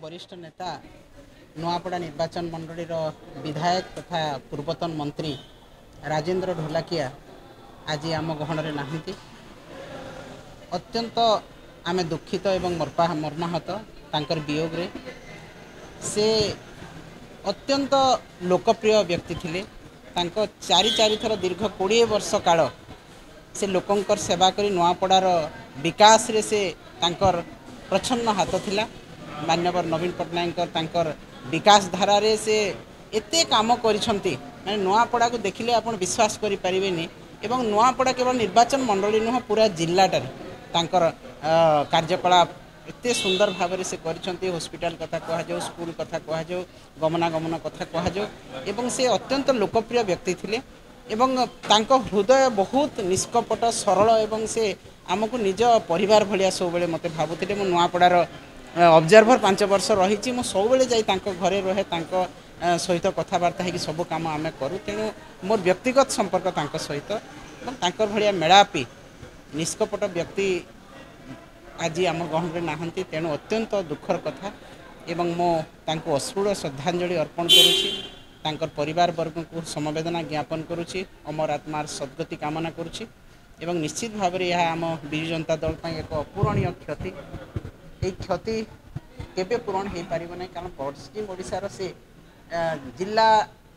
वरिष्ठ नेता नुआपड़ा निर्वाचन मंडली विधायक तथा पूर्वतन मंत्री राजेंद्र ढोलाकिया आज आम गहन नहांती। अत्यंत आमे दुखित एवं मर्माहत तांकर वियोग रे। से अत्यंत लोकप्रिय व्यक्ति थिले। तांको चारि थर दीर्घ 20 वर्ष काल से लोकंकर सेवा करी नुआपड़ार विकास रे से तांकर प्रछन्न हाथ थिला। मान्यवर नवीन पट्टनायक तांकर विकास धारा रे से एते काम करिसंती माने नुआपड़ा को देखिले आपण विश्वास करि परिबेनी। एवं नुआपड़ा केवल निर्वाचन मंडली नुह पूरा जिल्लाटार तांकर कार्यकलाप एते सुंदर भाव से करिसंती। हॉस्पिटल कथा कहा जाऊ, स्कूल कथा कहा जाऊ, गमनागमन कथा कहा जाऊ। एवं से अत्यंत लोकप्रिय व्यक्ति थिले एवं तांको हृदय बहुत निष्कपट सरल एवं से आमको निज परिवार भलिया सब बेले मते भाबुथिले। मु नुआपड़ार ऑब्जर्वर 5 वर्ष रही मु सब बेले जाई तांको घरे रहे, तांको सहित कथबार्ता है कि सब काम आमे करूँ। तेणु मोर व्यक्तिगत संपर्क तांको सहित तांकर भलिया मेलापी निष्कपट व्यक्ति आज आम गहन में नहांती। तेणु अत्यंत दुखर कथा एवं मो तांको अश्रुल श्रद्धांजलि अर्पण करुछि। तांकर परिवार वर्ग को समवेदना ज्ञापन करुछि। अमर आत्मार सद्गति कामना करुछि एवं निश्चित भाव में यह आम विजु जनता दल पर एक अपूरणीय क्षति। ये क्षति केबे पूरण हो पार ना, कारण पश्चिम ओडिशार से जिला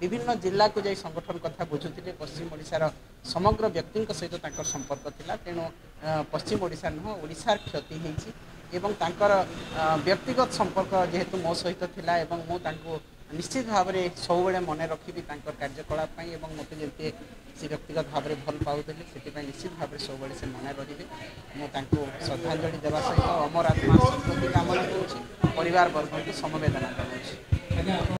विभिन्न जिला को जाई संगठन कथा बुझुते। पश्चिम ओडिशार समग्र व्यक्ति सहित तांकर संपर्क थिला। तेणु पश्चिम ओडिशा नुह ओडिशार क्षति होईछि एवं तांकर व्यक्तिगत संपर्क जेहेतु मो सहित थिला एवं मो तांको निश्चित भाव में सब बेले मन रखी तांकर कार्यकलाप पई एवं मते जेते से व्यक्तिगत भाव में भल पाउतले से निश्चित भाव में सब बेले से मन रहिबे। मो तांको श्रद्धांजलि देवा सहित अमर आत्मा सद्गति कामना करुछि, परिवार वर्ग को समवेदना जनाउछि।